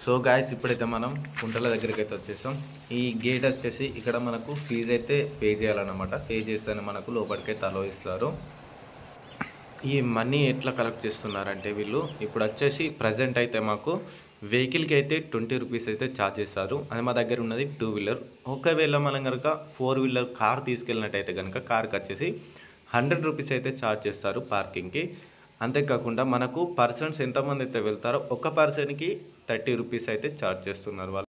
So guys ఇప్పుడైతే మనం కుంటల దగ్గరికి అయితే వచ్చేసాం. ఈ గేట్ వచ్చేసి ఇక్కడ మనకు ఫీజు అయితే పే చేయాలన్నమాట. పే చేస్తేనే మనకు లోపలికైతే అలో ఇస్తారు. ఈ మనీ ఎట్లా కలెక్ట్ చేస్తున్నారంటే వీళ్ళు ఇప్పుడు వచ్చేసి ప్రజెంట్ అయితే మాకు వెహికల్కి అయితే 20 రూపీస్ అయితే ఛార్జ్ చేస్తారు. అది మా దగ్గర ఉన్నది 2 వీలర్. ఒకవేళ మనం కనుక 4 వీలర్ కార్ తీసుకెళ్ళినట్టయితే కనుక కార్కి వచ్చేసి 100 రూపీస్ అయితే ఛార్జ్ చేస్తారు పార్కింగ్కి. అంతేకాకుండా మనకు పర్సన్స్ ఎంతమంది అయితే వెళ్తారో ఒక పర్సన్కి 30 రూపీస్ అయితే ఛార్జ్ చేస్తున్నారు వాళ్ళు.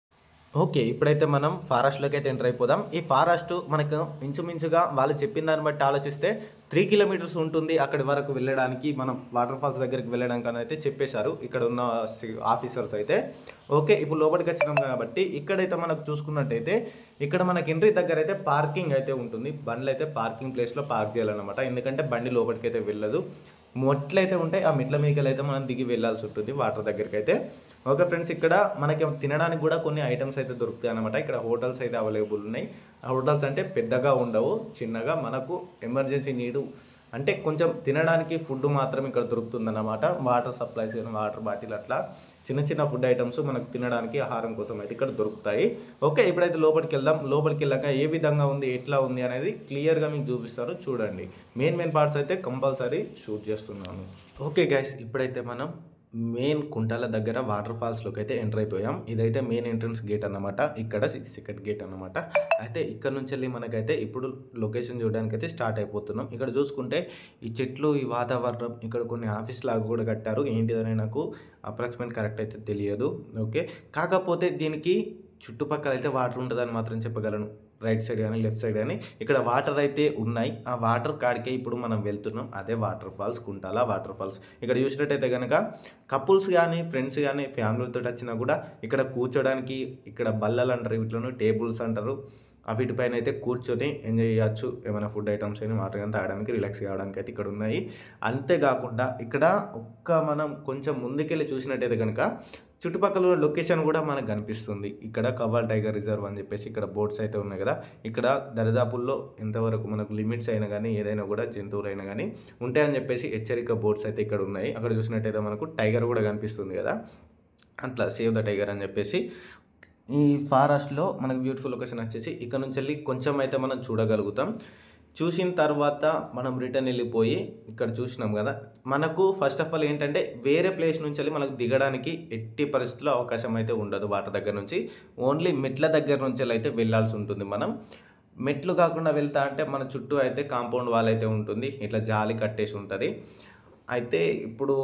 ఓకే, ఇప్పుడైతే మనం ఫారెస్ట్లోకి అయితే ఎంటర్ అయిపోదాం. ఈ ఫారెస్ట్ మనకు ఇంచుమించుగా వాళ్ళు చెప్పిన దాన్ని బట్టి ఆలోచిస్తే 3 కిలోమీటర్స్ ఉంటుంది అక్కడి వరకు వెళ్ళడానికి, మనం వాటర్ ఫాల్స్ దగ్గరికి వెళ్ళడానికి అని అయితే చెప్పేశారు ఇక్కడ ఉన్న ఆఫీసర్స్ అయితే. ఓకే, ఇప్పుడు లోపలికి వచ్చినాం కాబట్టి ఇక్కడైతే మనకు చూసుకున్నట్టయితే ఇక్కడ మనకి ఎంట్రీ దగ్గర అయితే పార్కింగ్ అయితే ఉంటుంది. బండ్లు అయితే పార్కింగ్ ప్లేస్లో పార్క్ చేయాలన్నమాట, ఎందుకంటే బండి లోపలికి అయితే వెళ్ళదు. మెట్లు అయితే ఉంటాయి, ఆ మెట్ల మీదకి అయితే మనం దిగి వెళ్ళాల్సి ఉంటుంది వాటర్ దగ్గరికి అయితే. ఓకే ఫ్రెండ్స్, ఇక్కడ మనకి తినడానికి కూడా కొన్ని ఐటమ్స్ అయితే దొరుకుతాయి అనమాట. ఇక్కడ హోటల్స్ అయితే అవైలబుల్ ఉన్నాయి. ఆ హోటల్స్ అంటే పెద్దగా ఉండవు, చిన్నగా మనకు ఎమర్జెన్సీ నీడు అంటే కొంచెం తినడానికి ఫుడ్ మాత్రం ఇక్కడ దొరుకుతుందన్నమాట. వాటర్ సప్లైస్, వాటర్ బాటిల్, అట్లా చిన్న చిన్న ఫుడ్ ఐటమ్స్ మనకు తినడానికి ఆహారం కోసం అయితే ఇక్కడ దొరుకుతాయి. ఓకే, ఇప్పుడైతే లోపలికి వెళ్దాం. లోపలికి వెళ్ళాక ఏ విధంగా ఉంది, ఎట్లా ఉంది అనేది క్లియర్గా మీకు చూపిస్తారు చూడండి. మెయిన్ పార్ట్స్ అయితే కంపల్సరీ షూట్ చేస్తున్నాను. ఓకే గైస్, ఇప్పుడైతే మనం మెయిన్ కుంటాల దగ్గర వాటర్ ఫాల్స్లోకి అయితే ఎంటర్ అయిపోయాం. ఇదైతే మెయిన్ ఎంట్రన్స్ గేట్ అన్నమాట. ఇక్కడ సెకండ్ గేట్ అన్నమాట. అయితే ఇక్కడ నుంచి వెళ్ళి మనకైతే ఇప్పుడు లొకేషన్ చూడడానికి అయితే స్టార్ట్ అయిపోతున్నాం. ఇక్కడ చూసుకుంటే ఈ చెట్లు, ఈ వాతావరణం, ఇక్కడ కొన్ని ఆఫీస్ లాగా కూడా కట్టారు. ఏంటిదని నాకు అప్రాక్సిమేట్ కరెక్ట్ అయితే తెలియదు. ఓకే, కాకపోతే దీనికి చుట్టుపక్కల అయితే వాటర్ ఉంటుందని మాత్రం చెప్పగలను. రైట్ సైడ్ కానీ లెఫ్ట్ సైడ్ కానీ ఇక్కడ వాటర్ అయితే ఉన్నాయి. ఆ వాటర్ కాడికే ఇప్పుడు మనం వెళ్తున్నాం. అదే waterfalls, Kuntala waterfalls. ఇక్కడ చూసినట్టయితే కనుక కపుల్స్ కానీ ఫ్రెండ్స్ కానీ ఫ్యామిలీతో వచ్చినా కూడా ఇక్కడ కూర్చోడానికి, ఇక్కడ బల్లలు అంటారు, వీటిలోనూ టేబుల్స్ అంటారు, వీటిపైన అయితే కూర్చొని ఎంజాయ్ చేయొచ్చు. ఏమైనా ఫుడ్ ఐటమ్స్ అయినా వాటర్ కానీ తాగడానికి, రిలాక్స్ కావడానికి అయితే ఇక్కడ ఉన్నాయి. అంతేకాకుండా ఇక్కడ మనం కొంచెం ముందుకెళ్ళి చూసినట్టయితే కనుక చుట్టుపక్కల లొకేషన్ కూడా మనకు కనిపిస్తుంది. ఇక్కడ కవ్వాల్ టైగర్ రిజర్వ్ అని చెప్పేసి ఇక్కడ బోట్స్ అయితే ఉన్నాయి కదా. ఇక్కడ దరిదాపుల్లో ఎంతవరకు మనకు లిమిట్స్ అయినా కానీ ఏదైనా కూడా జంతువులైనా కానీ ఉంటాయని చెప్పేసి హెచ్చరిక బోట్స్ అయితే ఇక్కడ ఉన్నాయి. అక్కడ చూసినట్టయితే మనకు టైగర్ కూడా కనిపిస్తుంది కదా, అట్లా సేవ్ ద టైగర్ అని చెప్పేసి. ఈ ఫారెస్ట్లో మనకు బ్యూటిఫుల్ లొకేషన్ వచ్చేసి ఇక్కడ నుంచి వెళ్ళి కొంచెం అయితే మనం చూడగలుగుతాం. చూసిన తర్వాత మనం రిటర్న్ వెళ్ళిపోయి ఇక్కడ చూసినాం కదా, మనకు ఫస్ట్ ఆఫ్ ఆల్ ఏంటంటే వేరే ప్లేస్ నుంచి వెళ్ళి మనకు దిగడానికి ఎట్టి పరిస్థితుల్లో అవకాశం అయితే ఉండదు. వాటర్ దగ్గర నుంచి ఓన్లీ మెట్ల దగ్గర నుంచి అయితే వెళ్ళాల్సి ఉంటుంది. మనం మెట్లు కాకుండా వెళ్తా అంటే మన చుట్టూ అయితే కాంపౌండ్ వాల్ అయితే ఉంటుంది, ఇట్లా జాలి కట్టేసి ఉంటుంది. అయితే ఇప్పుడు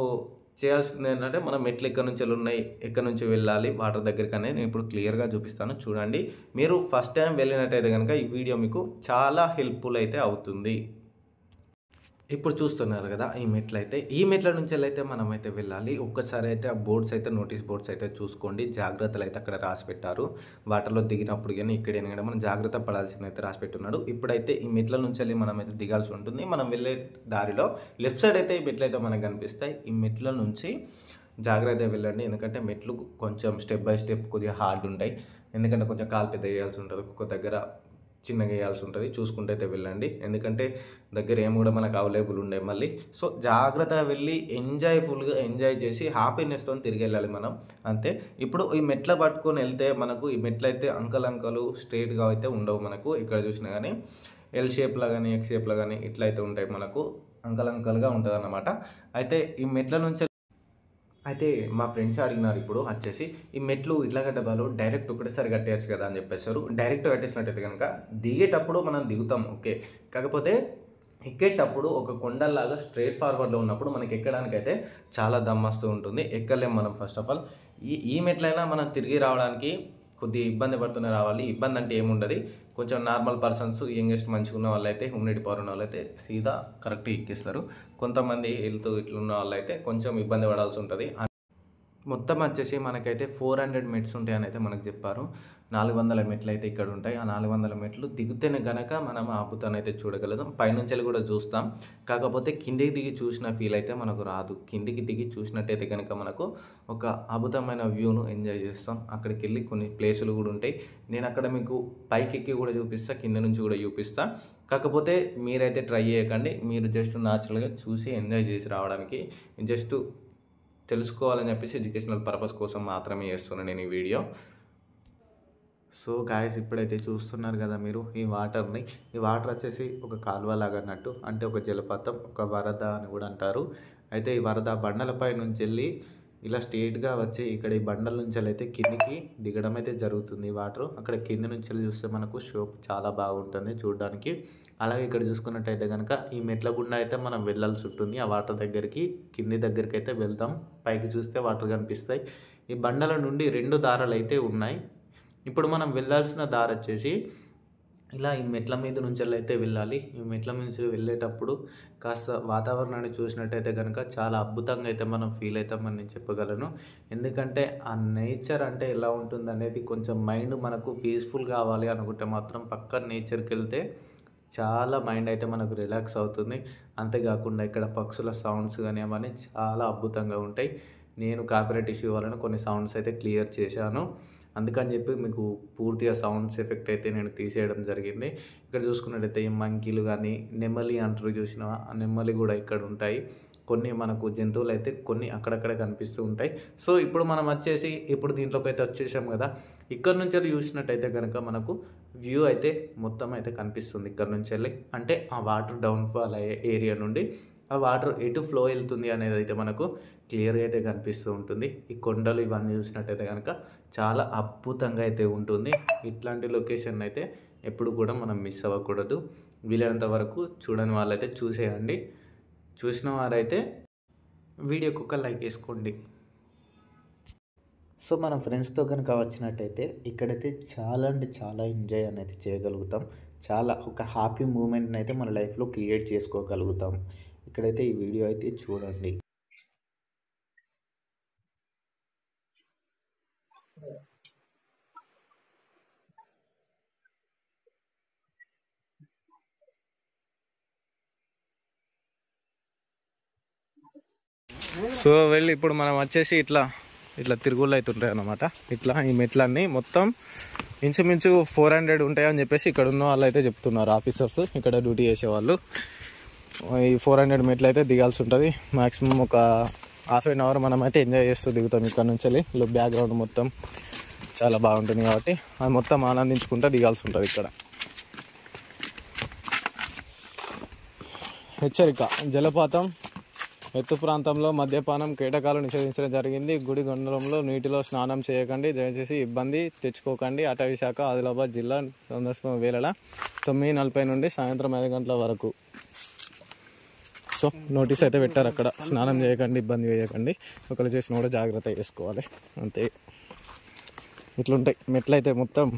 చేయాల్సింది ఏంటంటే మనం మెట్లు ఎక్కడి నుంచి ఉన్నాయి, ఎక్కడి నుంచి వెళ్ళాలి వాటర్ దగ్గరికి అనేది నేను ఇప్పుడు క్లియర్గా చూపిస్తాను చూడండి. మీరు ఫస్ట్ టైం వెళ్ళినట్టయితే కనుక ఈ వీడియో మీకు చాలా హెల్ప్ఫుల్ అయితే అవుతుంది. ఇప్పుడు చూస్తున్నారు కదా ఈ మెట్లు అయితే, ఈ మెట్ల నుంచి అయితే మనం అయితే వెళ్ళాలి. ఒక్కసారి అయితే ఆ బోర్డ్స్ అయితే, నోటీస్ బోర్డ్స్ అయితే చూసుకోండి. జాగ్రత్తలు అయితే అక్కడ రాసి పెట్టారు. వాటర్లో దిగినప్పుడు కానీ ఇక్కడ కానీ మనం జాగ్రత్త పడాల్సింది అయితే రాసి పెట్టున్నాడు. ఇప్పుడైతే ఈ మెట్ల నుంచి వెళ్ళి మనం అయితే దిగాల్సి ఉంటుంది. మనం వెళ్ళే దారిలో లెఫ్ట్ సైడ్ అయితే ఈ మెట్లు అయితే మనకు కనిపిస్తాయి. ఈ మెట్ల నుంచి జాగ్రత్తగా వెళ్ళండి, ఎందుకంటే మెట్లు కొంచెం స్టెప్ బై స్టెప్ కొద్దిగా హార్డ్ ఉంటాయి. ఎందుకంటే కొంచెం కాలు పెద్ద వేయాల్సి ఉంటుంది, ఒక్కొక్క దగ్గర చిన్నగా వేయాల్సి ఉంటుంది. చూసుకుంటే అయితే వెళ్ళండి, ఎందుకంటే దగ్గర ఏం కూడా మనకు అవైలబుల్ ఉండే మళ్ళీ. సో జాగ్రత్తగా వెళ్ళి ఫుల్గా ఎంజాయ్ చేసి హ్యాపీనెస్తో తిరిగి వెళ్ళాలి మనం, అంతే. ఇప్పుడు ఈ మెట్ల పట్టుకొని వెళ్తే మనకు ఈ మెట్లు అయితే అంకలు స్ట్రైట్గా అయితే ఉండవు. మనకు ఇక్కడ చూసినా కానీ ఎల్ షేప్లో కానీ ఎక్స్ షేప్లో కానీ ఇట్లా అయితే ఉంటాయి, మనకు అంకలుగా ఉంటుంది అన్నమాట. అయితే ఈ మెట్ల నుంచి అయితే మా ఫ్రెండ్స్ అడిగినారు ఇప్పుడు వచ్చేసి ఈ మెట్లు ఇట్లా కట్టబాలు డైరెక్ట్ ఒకటేసారి కట్టేయచ్చు కదా అని చెప్పేశారు. డైరెక్ట్ కట్టేసినట్టయితే కనుక దిగేటప్పుడు మనం దిగుతాం ఓకే, కాకపోతే ఎక్కేటప్పుడు ఒక కొండలాగా స్ట్రైట్ ఫార్వర్డ్లో ఉన్నప్పుడు మనకి ఎక్కడానికైతే చాలా దమ్మస్తూ ఉంటుంది, ఎక్కలేం మనం. ఫస్ట్ ఆఫ్ ఆల్ ఈ మెట్లైనా మనం తిరిగి రావడానికి కొద్దిగా ఇబ్బంది పడుతూనే రావాలి. ఇబ్బంది అంటే ఏముండదు, కొంచెం నార్మల్ పర్సన్స్, యంగెస్ట్ మంచిగా ఉన్న వాళ్ళు అయితే, హ్యూమిడిటీ పవర్ ఉన్న వాళ్ళు అయితే సీదా కరెక్ట్గా ఎక్కిస్తారు. కొంతమంది హెల్త్ ఇట్లున్న వాళ్ళు అయితే కొంచెం ఇబ్బంది పడాల్సి ఉంటుంది. మొత్తం వచ్చేసి మనకైతే 400 మెట్స్ ఉంటాయని అయితే మనకు చెప్పారు. 400 మెట్లు అయితే ఇక్కడ ఉంటాయి. ఆ 400 మెట్లు దిగితేనే కనుక మనం ఆపుతానైతే చూడగలుగుతాం. పైనుంచి కూడా చూస్తాం, కాకపోతే కిందికి దిగి చూసిన ఫీల్ అయితే మనకు రాదు. కిందికి దిగి చూసినట్టయితే కనుక మనకు ఒక అద్భుతమైన వ్యూను ఎంజాయ్ చేస్తాం. అక్కడికి వెళ్ళి కొన్ని ప్లేసులు కూడా ఉంటాయి. నేను అక్కడ మీకు పైకి ఎక్కి కూడా చూపిస్తా, కింద నుంచి కూడా చూపిస్తా. కాకపోతే మీరైతే ట్రై చేయకండి, మీరు జస్ట్ న్యాచురల్గా చూసి ఎంజాయ్ చేసి రావడానికి జస్ట్ తెలుసుకోవాలని చెప్పేసి ఎడ్యుకేషనల్ పర్పస్ కోసం మాత్రమే చేస్తున్నాను నేను ఈ వీడియో. సో గాయస్, ఇప్పుడైతే చూస్తున్నారు కదా మీరు ఈ వాటర్ని. ఈ వాటర్ వచ్చేసి ఒక కాలువ లాగా అన్నట్టు, అంటే ఒక జలపాతం, ఒక వరద అని కూడా అంటారు. అయితే ఈ వరద బండలపై నుంచి వెళ్ళి ఇలా స్ట్రేట్గా వచ్చి ఇక్కడ ఈ బండల నుంచి అయితే కిందికి దిగడం అయితే జరుగుతుంది. ఈ వాటర్ అక్కడ కింది నుంచి చూస్తే మనకు షో చాలా బాగుంటుంది చూడడానికి. అలాగే ఇక్కడ చూసుకున్నట్టయితే కనుక ఈ మెట్ల గుండా అయితే మనం వెళ్ళాల్సి ఉంటుంది. ఆ వాటర్ దగ్గరికి, కింది దగ్గరికి అయితే వెళ్తాం. పైకి చూస్తే వాటర్ కనిపిస్తాయి. ఈ బండల నుండి 2 దారాలు అయితే ఉన్నాయి. ఇప్పుడు మనం వెళ్ళాల్సిన దారి వచ్చేసి ఇలా ఈ మెట్ల మీద నుంచి అయితే వెళ్ళాలి. ఈ మెట్ల నుంచి వెళ్ళేటప్పుడు కాస్త వాతావరణాన్ని చూసినట్టయితే కనుక చాలా అద్భుతంగా అయితే మనం ఫీల్ అవుతామని నేను చెప్పగలను. ఎందుకంటే ఆ నేచర్ అంటే ఎలా ఉంటుంది అనేది, కొంచెం మైండ్ మనకు పీస్ఫుల్ కావాలి అనుకుంటే మాత్రం పక్క నేచర్కి వెళ్తే చాలా మైండ్ అయితే మనకు రిలాక్స్ అవుతుంది. అంతేకాకుండా ఇక్కడ పక్షుల సౌండ్స్ కానీ అవన్నీ చాలా అద్భుతంగా ఉంటాయి. నేను కాపీరైట్ ఇష్యూ వలన కొన్ని సౌండ్స్ అయితే క్లియర్ చేశాను. అందుకని చెప్పి మీకు పూర్తిగా సౌండ్స్ ఎఫెక్ట్ అయితే నేను తీసేయడం జరిగింది. ఇక్కడ చూసుకున్నట్టయితే ఈ మంకీలు కానీ, నెమలి అంటారు చూసినా, ఆ నెమలి కూడా ఇక్కడ ఉంటాయి. కొన్ని మనకు జంతువులు అయితే కొన్ని అక్కడక్కడ కనిపిస్తూ ఉంటాయి. సో ఇప్పుడు మనం వచ్చేసి ఇప్పుడు దీంట్లోకి అయితే వచ్చేసాం కదా. ఇక్కడ నుంచి వెళ్ళి చూసినట్టయితే కనుక మనకు వ్యూ అయితే మొత్తం అయితే కనిపిస్తుంది. ఇక్కడ నుంచి వెళ్ళి అంటే ఆ వాటర్ డౌన్ఫాల్ అయ్యే ఏరియా నుండి ఆ వాటర్ ఎటు ఫ్లో వెళ్తుంది అనేది అయితే మనకు క్లియర్గా అయితే కనిపిస్తూ ఉంటుంది. ఈ కొండలు ఇవన్నీ చూసినట్టయితే కనుక చాలా అద్భుతంగా అయితే ఉంటుంది. ఇట్లాంటి లొకేషన్ అయితే ఎప్పుడు కూడా మనం మిస్ అవ్వకూడదు. వీలైనంత వరకు చూడని వాళ్ళైతే చూసేయండి. చూసిన వారైతే వీడియోకి ఒక లైక్ వేసుకోండి. సో మన ఫ్రెండ్స్తో కనుక వచ్చినట్టయితే ఇక్కడైతే చాలా అంటే చాలా ఎంజాయ్ అనేది చేయగలుగుతాం. చాలా ఒక హ్యాపీ మూమెంట్ని అయితే మన లైఫ్లో క్రియేట్ చేసుకోగలుగుతాం. ఇక్కడైతే ఈ వీడియో అయితే చూడండి. సో వెళ్ళి ఇప్పుడు మనం వచ్చేసి ఇట్లా ఇట్లా తిరుగుళ్ళు అవుతుంటాయి అన్నమాట. ఇట్లా ఈ మెట్లన్నీ మొత్తం ఇంచుమించు 400 ఉంటాయని చెప్పేసి ఇక్కడ ఉన్న వాళ్ళు అయితే చెప్తున్నారు, ఆఫీసర్స్ ఇక్కడ డ్యూటీ చేసేవాళ్ళు. ఈ 400 మెట్లు అయితే దిగాల్సి ఉంటుంది. మ్యాక్సిమం ఒక ½ an hour మనం అయితే ఎంజాయ్ చేస్తూ దిగుతాం ఇక్కడ నుంచి వెళ్ళి. బ్యాక్గ్రౌండ్ మొత్తం చాలా బాగుంటుంది కాబట్టి అది మొత్తం ఆనందించుకుంటూ దిగాల్సి ఉంటుంది. ఇక్కడ హెచ్చరిక: జలపాతం ఎత్తు ప్రాంతంలో మద్యపానం, కీటకాలు నిషేధించడం జరిగింది. గుడి గొండలంలో నీటిలో స్నానం చేయకండి, దయచేసి ఇబ్బంది తెచ్చుకోకండి. అటవీ శాఖ, ఆదిలాబాద్ జిల్లా సందర్శన వేళ 9:40 నుండి సాయంత్రం 5 గంటల వరకు. సో నోటీస్ అయితే పెట్టారు అక్కడ, స్నానం చేయకండి, ఇబ్బంది వేయకండి. ఒకరు చేసిన కూడా జాగ్రత్త చేసుకోవాలి. అంతే. ఇట్లుంటాయి మెట్లు అయితే మొత్తం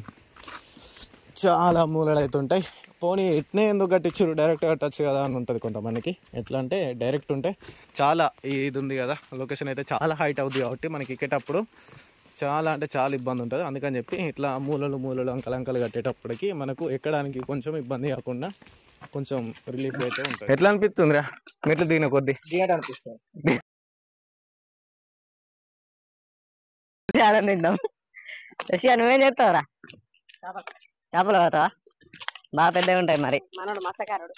చాలా మూలలు అయితే ఉంటాయి. పోనీ ఇట్నే ఎందుకు కట్టించారు, డైరెక్ట్ కట్టచ్చు కదా అని ఉంటుంది కొంతమందికి. ఎట్లా అంటే డైరెక్ట్ ఉంటే చాలా ఇది ఉంది కదా, లొకేషన్ అయితే చాలా హైట్ అవుతుంది కాబట్టి మనకి ఎక్కేటప్పుడు చాలా అంటే చాలా ఇబ్బంది ఉంటుంది. అందుకని చెప్పి ఇట్లా మూలలు అంకలు కట్టేటప్పటికి మనకు ఎక్కడానికి కొంచెం ఇబ్బంది కాకుండా కొంచెం రిలీఫ్ అయితే ఉంటుంది. ఎట్లా అనిపిస్తుందిరా మెట్లు దిగిన కొద్ది అనిపిస్తుంది. నువ్వేం చెప్తావురా? చేపలు పోతావా? బాగా పెద్దగా ఉంటాయి మరి. మనోడు మత్స్యకారుడు.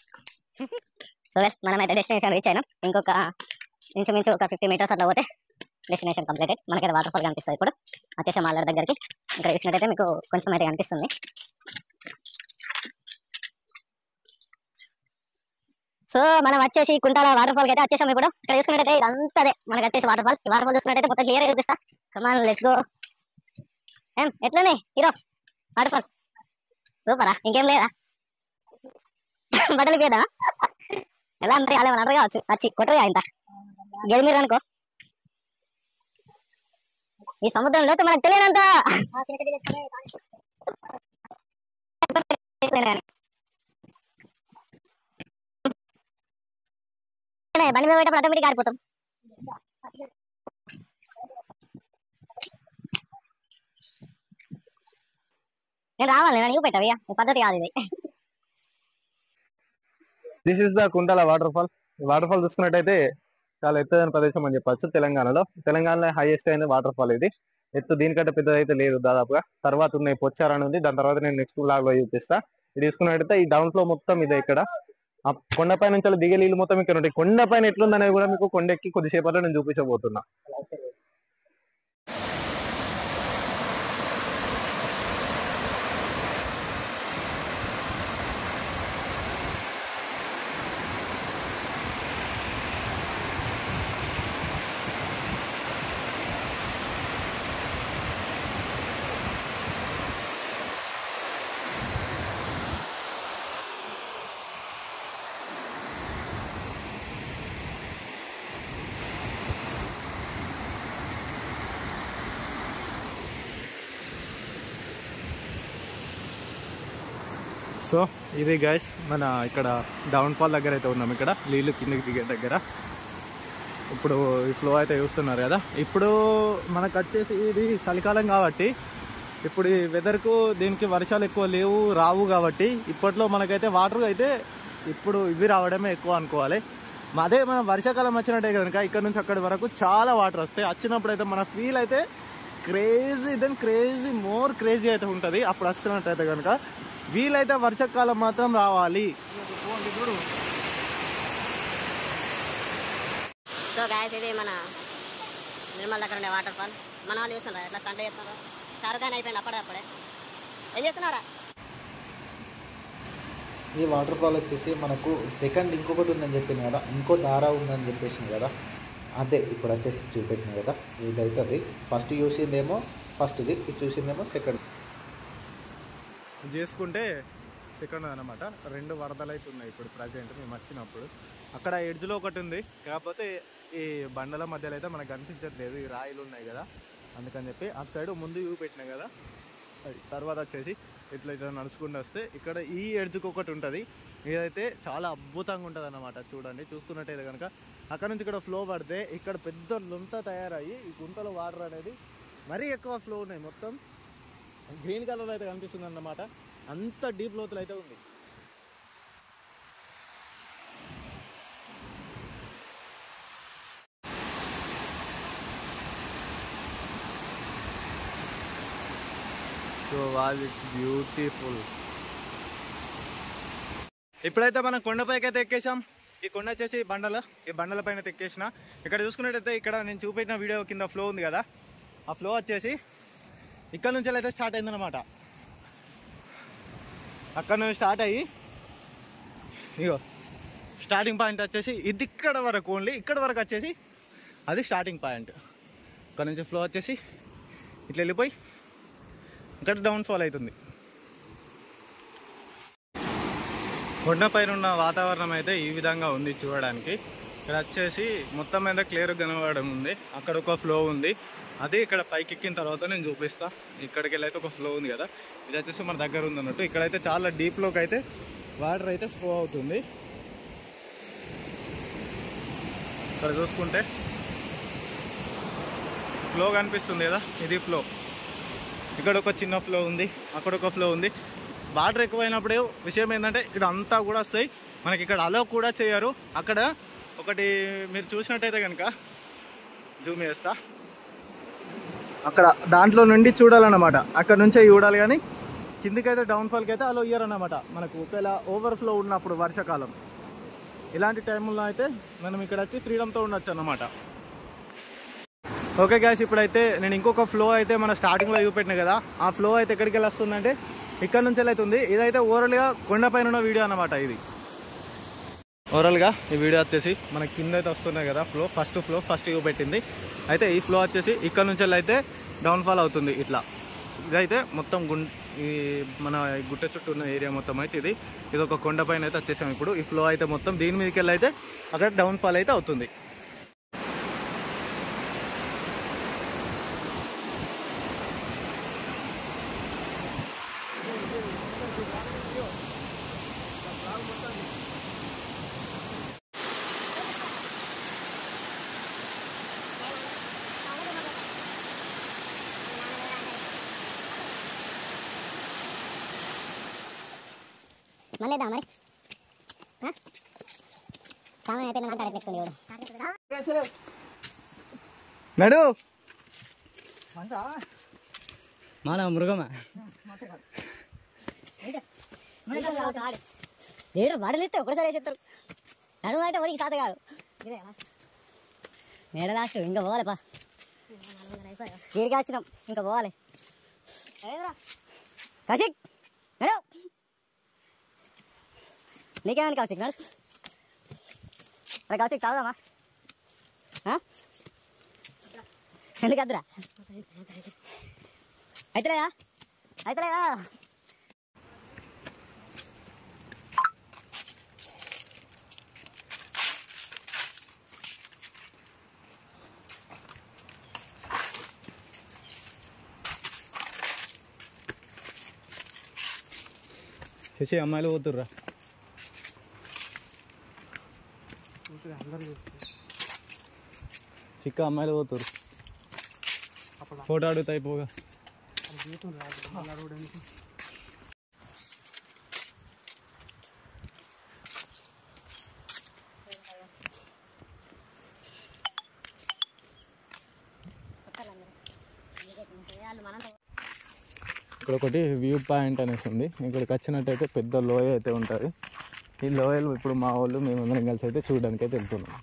సరే మనమైతే డెస్టినేషన్ రీచ్ అయినాం. ఇంకొక ఇంచుమించు ఒక 50 meters అట్లా పోతే డెస్టినేషన్ కంప్లీటెడ్. మనకైతే వాటర్ ఫాల్ కనిపిస్తుంది. ఇప్పుడు వచ్చేసాం ఆల్రెడీ దగ్గరికి. ఇక్కడ చూసినట్టయితే మీకు కొంచెం అయితే కనిపిస్తుంది. సో మనం వచ్చేసి కుంటాల వాటర్ ఫాల్ అయితే వచ్చేసాం. ఇప్పుడు ఇక్కడ చూసుకున్నట్టయితే ఇదంతా మనకి వచ్చేసి వాటర్ ఫాల్. ఈ వాటర్ ఫాల్ చూసుకున్నట్టయితే మొత్తం క్లియర్ చూపిస్తా. Come on let's go. ఏం ఎట్లనే హీరో వాటర్ ఫాల్ సూపరా? ఇంకేం లేదా? బట్టలు పేదా ఎలా అంటే అలా అంటారు కావచ్చు. వచ్చి కొట్టగా ఇంత గెలి మీరు అనుకో. ఈ సముద్రం లోతు మనకు తెలియనంత. బండి మీద పోయేటప్పుడు ఆటోమేటిక్ ఆడిపోతాం. నేను రావాలి, నేను ఇవ్వ పెట్టావు. ఈ పద్ధతి కాదు ఇది. This is the Kuntala waterfall. ఈ వాటర్ ఫాల్ చూసుకున్నట్టయితే చాలా ఎత్తైన ప్రదేశం అని చెప్పొచ్చు. తెలంగాణలో హైయెస్ట్ అయిన వాటర్ ఫాల్ ఇది. ఎత్తు దీనికంటే పెద్దది అయితే లేదు దాదాపుగా. తర్వాత ఉన్నాయి పొచ్చారని ఉంది, దాని తర్వాత నేను నెక్స్ట్ బ్లాగ్ లో చూపిస్తా. ఇది చూసుకున్నట్టయితే ఈ డౌన్ ఫ్లో మొత్తం ఇదే. ఇక్కడ ఆ కొండపై నుంచి అలా దిగే నీళ్ళు మొత్తం ఇక్కడ ఉంటాయి. కొండపైన ఎట్లుందనేది కూడా మీకు కొండెక్కి కొద్దిసేపట్లో నేను చూపించబోతున్నా. సో ఇది గైస్ మన ఇక్కడ డౌన్ ఫాల్ దగ్గర అయితే ఉన్నాం. ఇక్కడ నీళ్ళు కిందకి దిగే దగ్గర ఇప్పుడు ఈ ఫ్లో అయితే చూస్తున్నారు కదా. ఇప్పుడు మనకు వచ్చేసి ఇది చలికాలం కాబట్టి ఇప్పుడు ఈ వెదర్కు దీనికి వర్షాలు ఎక్కువ లేవు రావు కాబట్టి ఇప్పట్లో మనకైతే వాటర్ అయితే ఇప్పుడు ఇవి రావడమే ఎక్కువ అనుకోవాలి. అదే మనం వర్షాకాలం వచ్చినట్టే కనుక ఇక్కడ నుంచి అక్కడి వరకు చాలా వాటర్ వస్తాయి. వచ్చినప్పుడు అయితే మన ఫీల్ అయితే క్రేజీ మోర్ క్రేజీ అయితే ఉంటుంది. అప్పుడు వస్తున్నట్టయితే కనుక వీలైతే వర్షాకాలం మాత్రం రావాలి. సో గాయస్ ఇది మన నిర్మల్ దగ్గర ఉండే వాటర్ ఫాల్. మన వాళ్ళు చూస్తున్నారా ఎట్లా స్టంట్ చేస్తున్నారు. షారుఖ్ ఖాన్ అయిపోయింది అప్పుడే. ఏం చేస్తున్నారా? ఈ వాటర్ ఫాల్ వచ్చేసి మనకు సెకండ్ ఇంకొకటి ఉందని చెప్పింది కదా, ఇంకో దారా ఉందని చెప్పేసింది కదా, అదే ఇప్పుడు వచ్చేసి చూపెట్టింది కదా. ఇదైతే అది ఫస్ట్ చూసిందేమో ఫస్ట్ది, ఇది చూసిందేమో సెకండ్. చేసుకుంటే సెకండ్ అనమాట. 2 వరదలు అయితే ఉన్నాయి ఇప్పుడు ప్రజెంట్ మేము వచ్చినప్పుడు. అక్కడ ఎడ్జ్లో ఒకటి ఉంది, కాకపోతే ఈ బండల మధ్యలో అయితే మనకు కనిపించట్లేదు. ఈ రాయిలు ఉన్నాయి కదా, అందుకని చెప్పి అటు సైడ్ ముందు వ్యూ పెట్టినా కదా. తర్వాత వచ్చేసి ఇట్లా నడుచుకుంటూ వస్తే ఇక్కడ ఈ ఎడ్జ్కి ఒకటి ఉంటుంది. ఇదైతే చాలా అద్భుతంగా ఉంటుంది అన్నమాట. చూడండి, చూసుకున్నట్టయితే కనుక అక్కడ నుంచి ఇక్కడ ఫ్లో పడితే ఇక్కడ పెద్ద గుంత తయారయ్యి ఈ గుంతలో వాటర్ అనేది మరీ ఎక్కువ ఫ్లో ఉన్నాయి. మొత్తం గ్రీన్ కలర్లో అయితే కనిపిస్తుంది అన్నమాట. అంత డీప్ లోతులు అయితే ఉంది. So was it's beautiful. ఇప్పుడైతే మనం కొండపైకి అయితే ఎక్కేసాం. ఈ కొండ వచ్చేసి ఈ బండల పైన ఎక్కేసిన. ఇక్కడ చూసుకున్నట్టయితే ఇక్కడ నేను చూపెట్టిన వీడియో కింద ఫ్లో ఉంది కదా, ఆ ఫ్లో వచ్చేసి ఇక్కడ నుంచి అయితే స్టార్ట్ అయిందనమాట. అక్కడ నుంచి స్టార్ట్ అయ్యి ఇగో స్టార్టింగ్ పాయింట్ వచ్చేసి ఇది ఇక్కడ వరకు, ఓన్లీ ఇక్కడ వరకు వచ్చేసి అది స్టార్టింగ్ పాయింట్. ఇక్కడ నుంచి ఫ్లో వచ్చేసి ఇట్లా వెళ్ళిపోయి ఇక్కడ డౌన్ ఫాల్ అవుతుంది. కొండ పైన ఉన్న వాతావరణం అయితే ఈ విధంగా ఉంది చూడడానికి. ఇక్కడ వచ్చేసి మొత్తం మీద క్లియర్గా కనబడడం ఉంది. అక్కడ ఒక ఫ్లో ఉంది, అది ఇక్కడ పైకి ఎక్కిన తర్వాత నేను చూపిస్తా. ఇక్కడికి వెళ్ళి అయితే ఒక ఫ్లో ఉంది కదా, ఇది వచ్చేసి మన దగ్గర ఉంది అన్నట్టు. ఇక్కడైతే చాలా డీప్లోకి అయితే వాటర్ అయితే ఫ్లో అవుతుంది. ఇక్కడ చూసుకుంటే ఫ్లో కనిపిస్తుంది కదా, ఇది ఫ్లో. ఇక్కడ ఒక చిన్న ఫ్లో ఉంది, అక్కడ ఒక ఫ్లో ఉంది. వాటర్ ఎక్కువైనప్పుడు విషయం ఏంటంటే ఇదంతా కూడా వస్తాయి మనకి. ఇక్కడ అలో కూడా చేయరు. అక్కడ ఒకటి మీరు చూసినట్టయితే కనుక జూమ్ చేస్తా, అక్కడ దాంట్లో నుండి చూడాలన్నమాట. అక్కడ నుంచే చూడాలి, కానీ కిందికైతే డౌన్ఫాల్కి అయితే అలో ఇయ్యారన్నమాట. మనకు ఒకవేళ ఓవర్ఫ్లో ఉన్నప్పుడు వర్షాకాలం ఇలాంటి టైంలో అయితే మనం ఇక్కడ వచ్చి ఫ్రీడమ్తో ఉండొచ్చు అన్నమాట. ఓకే గ్యాస్, ఇప్పుడైతే నేను ఇంకొక ఫ్లో అయితే మన స్టార్టింగ్లో చూపెట్టినా కదా, ఆ ఫ్లో అయితే ఎక్కడికి వెళ్ళి వస్తుందంటే ఇక్కడ నుంచి అవుతుంది. ఇదైతే ఓవరాల్గా కొండపైన ఉన్న వీడియో అన్నమాట. ఇది ఓవరాల్గా ఈ వీడియో వచ్చేసి మన కింద అయితే వస్తున్నాయి కదా ఫ్లో, ఫస్ట్ చూపెట్టింది. అయితే ఈ ఫ్లో వచ్చేసి ఇక్కడ నుంచి అయితే డౌన్ఫాల్ అవుతుంది ఇట్లా. ఇదైతే మొత్తం ఈ మన గుట్ట చుట్టూ ఉన్న ఏరియా మొత్తం అయితే ఇది ఒక కొండపైన అయితే వచ్చేసాం. ఇప్పుడు ఈ ఫ్లో అయితే మొత్తం దీని మీదకి వెళ్ళి అయితే అక్కడ డౌన్ఫాల్ అయితే అవుతుంది. మళ్ళీదా మరి సమయం అయిపోయింది మాట్లాడట్లేదు. నడు మన మృగమా లీటర్ బాటలు ఇస్తే ఒకటిసారి వేసేస్తారు నడుము అయితే వరికి సాత కాదు నేడ లాస్ట్ ఇంకా పోవాలి పా వీడికి వచ్చినాం ఇంకా పోవాలి కౌశిక్ నడు నీకేమని కౌశిక్ నడు అరే కౌశిక్ తాగుదామా ఎందుకు వద్దురా అయితలేదా అయితలేదా శశి అమ్మాయిలు పోతుర్రా చిక్క అమ్మాయిలు పోతురు ఫోటో అడుగుతా అయిపోగా ఇక్కడ ఒకటి వ్యూ పాయింట్ అనేసి ఉంది. ఇక్కడికి వచ్చినట్టయితే పెద్ద లోయ అయితే ఉంటుంది. ఈ లోయలు ఇప్పుడు మా వాళ్ళు మేమందరం కలిసి అయితే చూడడానికి అయితే వెళ్తున్నాం.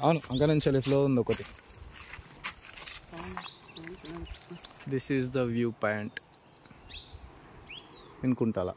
అవును అక్కడ నుంచి ఫ్లో ఉంది ఒకటి. This is the view point in Kuntala.